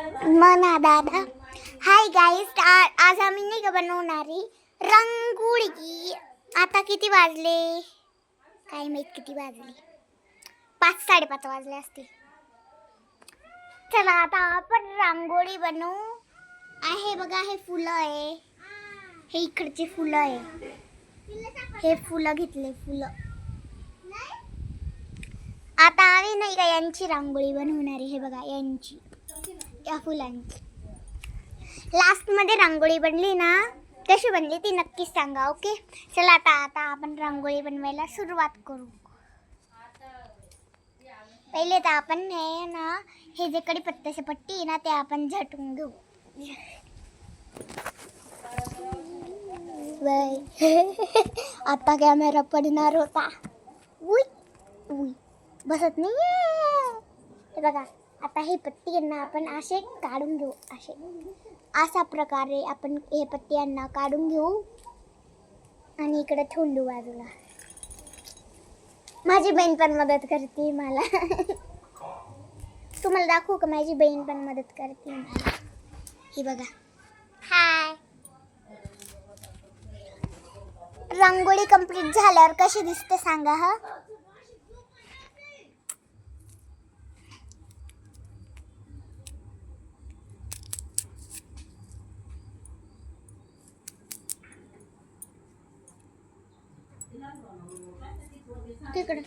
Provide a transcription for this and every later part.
मना दादा. Hi guys, आज आम्ही नाही का बनवणारी रंगोळी. आता किती वाजले काय माहित, किती वाजले, 5-5:30 वाजले असतील. चला आता आपण रांगोळी बनवू. आहे बघा, हे फुलं आहे, हे इकडचे फुलं आहे, हे फुलं घेतले फुलं. आता आम्ही नाही का यांची रांगोळी बनवणार आहे. हे बघा यांची, या फुलांची. लास्ट मध्ये रांगोळी बनली ना, कशी बनली ती नक्कीच सांगा. ओके, चला आता आपण रांगोळी बनवायला सुरुवात करू. पहिले तर आपण हे ना, हे जे कडीपत्त्याची पट्टी आहे ना, ते आपण झटून घेऊ. आता कॅमेरा पडणार होता. उई उई बसत नाहीये. हे बघा, आता ही पट्टी यांना आपण असे काढून घेऊ. अशा प्रकारे आपण हे पट्टी यांना काढून घेऊ आणि इकडे ठेवून देऊ बाजूला. माझी बहीण पण मदत करते मला. तुम्हाला दाखवू का, माझी बहीण पण मदत करते मला. ही बघा. हाय. रांगोळी कंप्लीट झाल्यावर कशी दिसते सांगा. हा, तिकडे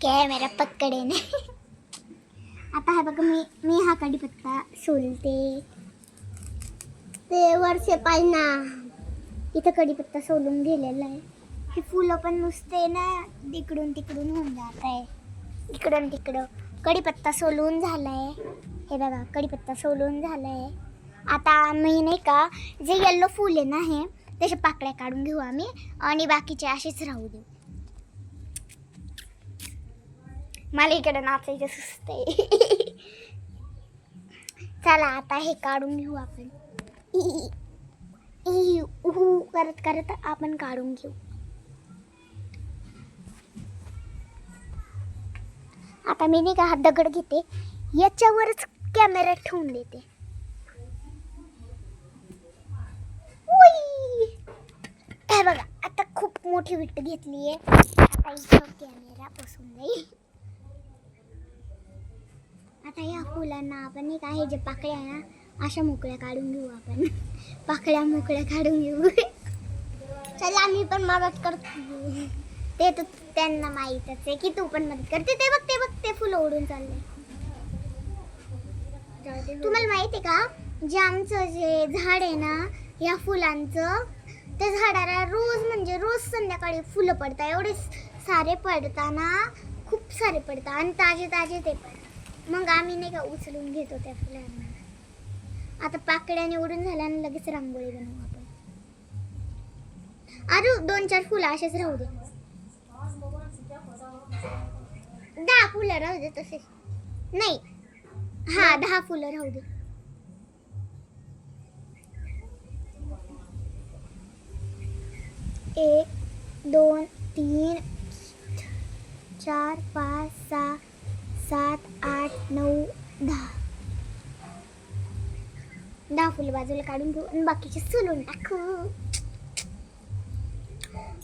कॅमेरा पकडे नाही. आता हा बघा, मी हा कडीपत्ता सोलते. ते वरचे पाहिना, इथं कडीपत्ता सोलून गेलेला आहे. हे फुलं पण नुसते ना इकडून तिकडून होऊन जात आहे. इकडून तिकडं कडीपत्ता सोलून झालाय. हे बघा, कडीपत्ता सोलून झालाय. आता मी नाही का, जे येल्लो फुल आहे ना, हे त्याच्या पाकळ्या काढून घेऊ आम्ही आणि बाकीचे असेच राहू देऊ. मला इकडे नाचायचं सुस्त आहे. चला आता हे काढून घेऊ आपण. करत करत आपण काढून घेऊ. आता मी नाही का हा दगड घेते, याच्यावरच कॅमेरा ठेवून देते. हे बघा, आता खूप मोठी विट घेतली आहे. आता इथं कॅमेरा बसून जाईल. आता या फुलांना आपण नाही का, हे जे पाकळ्या आहे ना, अशा मोकळ्या काढून घेऊ आपण. पाकळ्या मोकळ्या काढून घेऊ. चला मी पण मदत करते. ते तर त्यांना माहीतच आहे की तू पण मदत करते. ते बघ ते फुलं ओढून चालले. तुम्हाला माहिती आहे का, जे आमचं जे झाड आहे ना, या फुलांचं, त्या झाडाला रोज संध्याकाळी फुलं पडतात. एवढे सारे पडताना, खूप सारे पडतात आणि ताजे ताजे ते पडतात. मग आम्ही नाही का उचलून घेतो त्या फुलांना. आता पाकळ्याने उडून झाल्याने लगेच रांगोळी बनवू आपण. अरे 2-4 फुलं असेच राहू दे. 10 फुलं राहू दे तसेच. नाही, हा 10 फुलं राहू दे. 1 2 3 4 5 6 7 8 9 10 फुलं बाजूला काढून घेऊ आणि बाकीचे सोलून टाकू.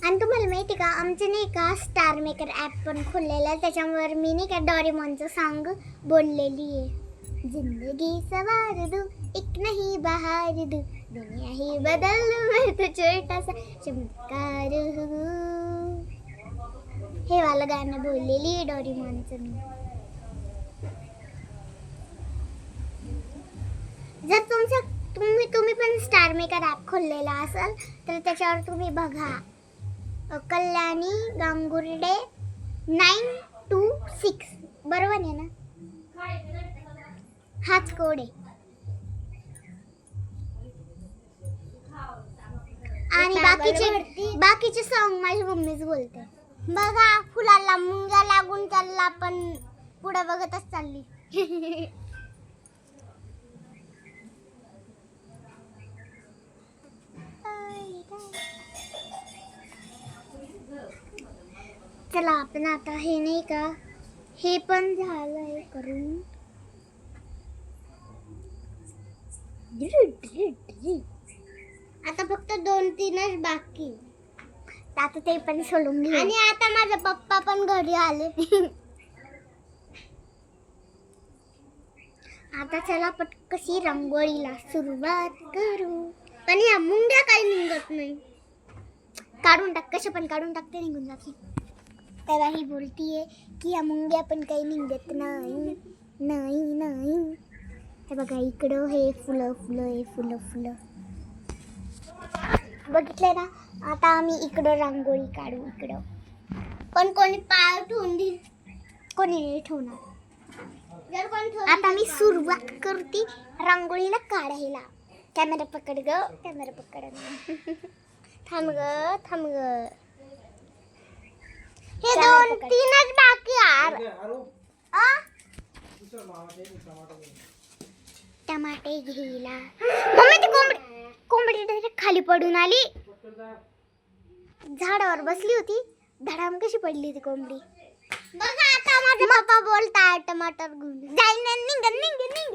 आणि तुम्हाला माहिती का, आमचं नाही का स्टार मेकर ॲप पण खोललेलं आहे. त्याच्यावर मी नाही का डोरेमॉनचं सॉन्ग बोललेली आहे. जिंदगी सवार दू, एक नहीं बहार दू, दुनिया ही बदल मैं तो छोटा सा चमत्कार हूँ. हे वालं गाणं बोललेली आहे डोरेमॉनचं मी. जर तुम्ही पण स्टार मेकर ॲप खोललेला असेल तर त्याच्यावर तुम्ही बघा, कल्याणी गांगुर्डे 926 बरोबर आहे ना, हाच कोड आहे. आणि बाकीचे सॉन्ग माझी मम्मीच बोलते. बघा, फुलाला मुंग्या लागून चालला पण पुढे बघतच चालली. चला आपण आता हे नाही का, हे पण झालंय करून. आता फक्त 2-3च बाकी. आता ते पण सोडून घे. आणि आता माझे पप्पा पण घरी आले. आता चला पटकशी रांगोळीला सुरुवात करू. पण या मुंग्या काही निघत नाही. काढून टाक, कशा पण काढून टाकते, निघून जाते. तेव्हा ही बोलतीये की या मुंग्या पण काही निघत नाही. नाही नाही. हे बघा इकडं हे फुलं फुलं, हे फुलं फुलं बघितलंय ना. आता आम्ही इकडं रांगोळी काढू. इकडं पण कोणी पाय ठेवून देईल, कोणी नाही ठेवणार. आता मी सुरुवात करते रांगोळीला काढायला. कॅमेरा पकड ग, कॅमेरा पकड. थांब ग, थांब ग. हे 2-3च बाकी यार. टमाटे घ्यायला. मम्मी ती कोंबडी डायरेक्ट खाली पडून आली. झाडावर बसली होती, धडाम कशी पडली ती कोंबडी. बघा आता माझे पप्पा बोलताय टमाटर घेऊन जाईल. निघ.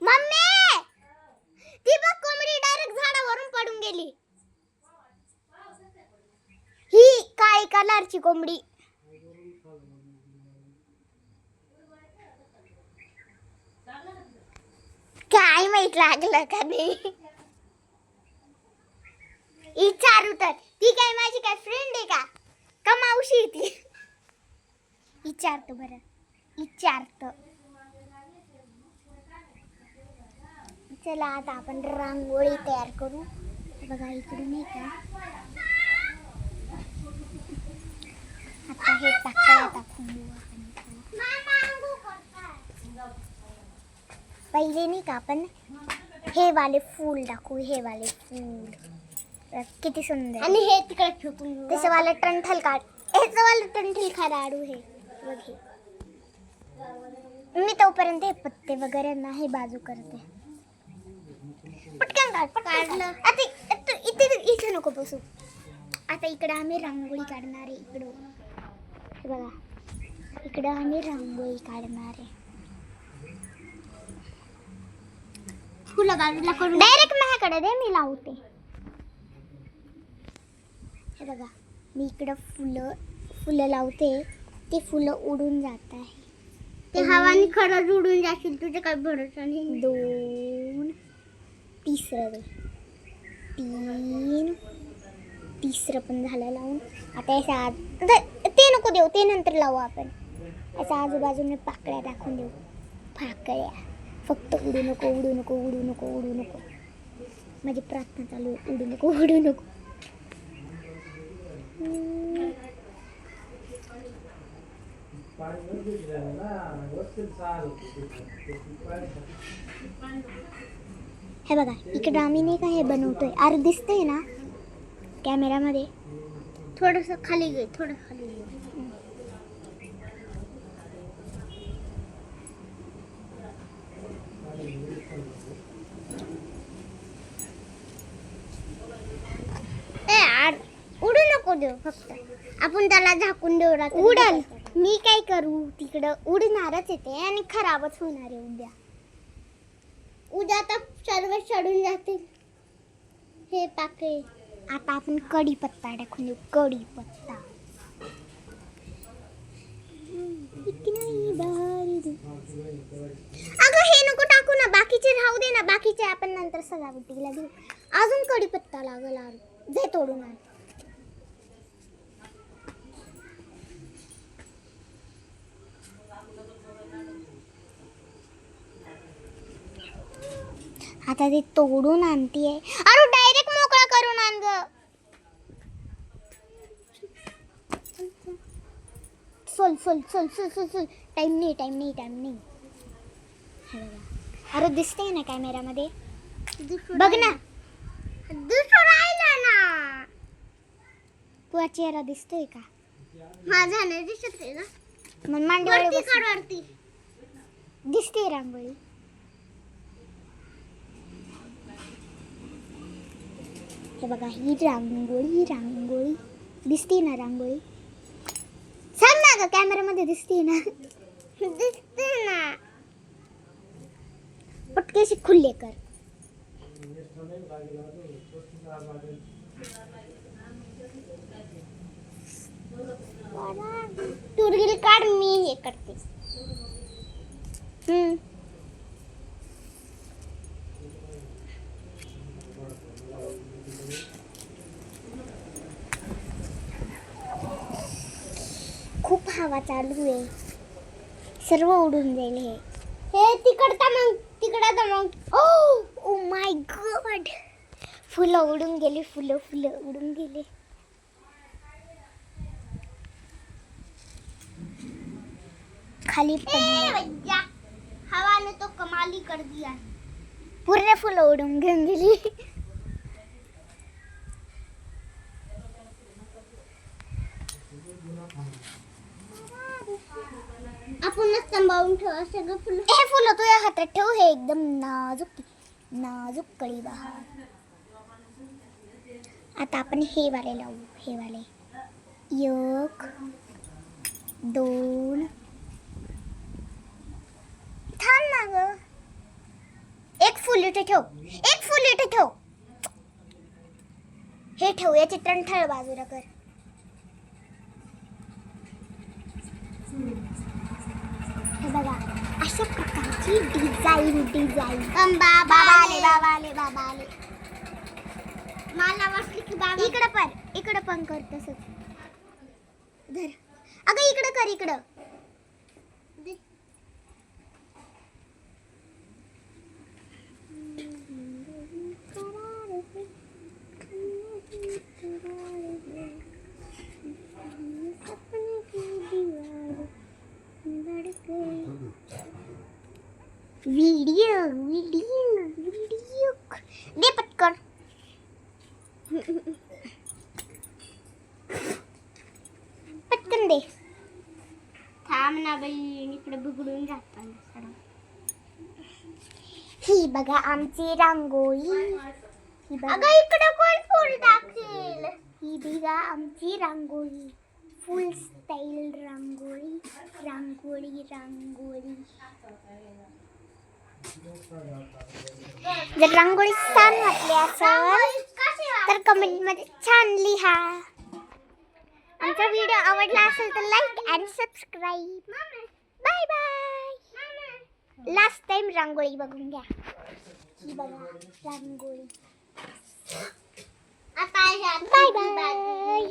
मम्मी ती बघ कोंबडी डायरेक्ट झाडावरून पडून गेली. ही काळी कलरची कोंबडी. काय माहित लागलं का नाही. विचारू तर ती काय माझी काय फ्रेंड आहे का मावशी ती. विचारतो बरं, विचारतो. चला आता आपण रांगोळी तयार करू. बघा इकडून नाही का. आता हे टाकळा टाकून देऊ आपण. पहिले नाही का आपण हे वाले फूल टाकू. हे वाले फूल किती सुंदर. आणि हे तिकडे फेकून देऊ. त्याचं वाले टंठल काढ. ह्याचं वाले टंठल काढू. हे बघ, मी तोपर्यंत हे पत्ते वगैरे ना हे बाजू करते. पटकन काढलं. आता इथे नको बसू. आता इकडं आम्ही रांगोळी काढणार आहे. इकडं हे बघा, इकडं आम्ही रांगोळी काढणार आहे. फुलं बाजूला करून डायरेक्ट माझ्याकडे दे, मी लावते. हे बघा मी इकडं फुलं लावते. ते फुलं उडून जात आहे. ते हवाने खरंच उडून जाशील, तुझे काय भरोसा नाही. 2 3 तिसरं पण झालं लावून. आता याच्या ते नको देऊ, ते नंतर लावू आपण. याच्या आजूबाजूने पाकळ्या टाकून देऊ. पाकळ्या फक्त उडू नको, उडू नको, उडू नको, उडू नको. माझी प्रार्थना चालू आहे, उडू नको, उडू नको. हे बघा इकडं आम्ही नाही का हे बनवतोय. अरे दिसतंय ना कॅमेरामध्ये. थोडंसं खाली घे, थोडं खाली घे. यार उडू नको देऊ, फक्त आपण त्याला झाकून देऊ. उडल. मी काय करू, तिकडं उडणारच येते आणि खराबच होणार आहे उद्या. उद्या तर सर्व चढून जातील हे पाकळे. आता आपण कढीपत्ता टाकून देऊ. कढीपत्ता. अगं हे नको टाकू ना, बाकीचे राहू दे ना. बाकीचे आपण नंतर सजावटीला घेऊ. अजून कढीपत्ता लागल. जे तोडून आण. आता ते तोडून आणतीये. अरे डायरेक्ट मोकळा करून आण ग. सोल. टाइम नाही. अरे दिसते ना कॅमेरामध्ये. बघ ना, दिसू राहिला ना. तुझा चेहरा दिसतोय का? माझा नाही दिसत आहे ना. मग मांडीवरती दिसते रांगोळी. हे बघा ही रांगोळी दिसते ना. रांगोळी सांग ना ग, कॅमेरामध्ये दिसते ना. दिसते ना. पटकेशी खुले कर. तुरगिल काढ, मी हे करते. खूप हवा चालू आहे, सर्व उडून जाईल हे तिकडं मग ओ माय गॉड, फुलं उडून गेली, फुलं उडून गेले. खाली हवा ने तो कमाल ही कर दिया, पूरे फुलं उडून घेऊन गेली. आपणच सांभाळून ठेव सगळं फुलं. हे फुलं तुझ्या हातात ठेव, हे एकदम नाजूक कळी बहार. आता आपण हे वाले लावू, हे वाले 1 2 थांब ना ग, एक फुल इथे ठेव, हे ठेव, याची टणठळ बाजूला कर. हे बघा, अशा प्रकारची डिझाईन. बाबा आले. मला वाटलं की बाबा इकडं पण कर तसंच. धर अगं, इकडं कर, इकडं. वीडियो दे पटकन. पटकन दे. थांब ना बाई, इकडे बिघडून जातात. ही बघा आमची रांगोळी. अगं, इकडे कोण फुल टाकेल? ही बघा आमची रांगोळी, फुल स्टाईल रांगोळी. जर रांगोळी छान वाटली असेल तर कमेंट मध्ये छान लिहा. आमचा व्हिडिओ आवडला असेल तर लाईक आणि subscribe. Bye bye. Last time रांगोळी बघून घ्या. ही बघा रांगोळी. आता बाय बाय.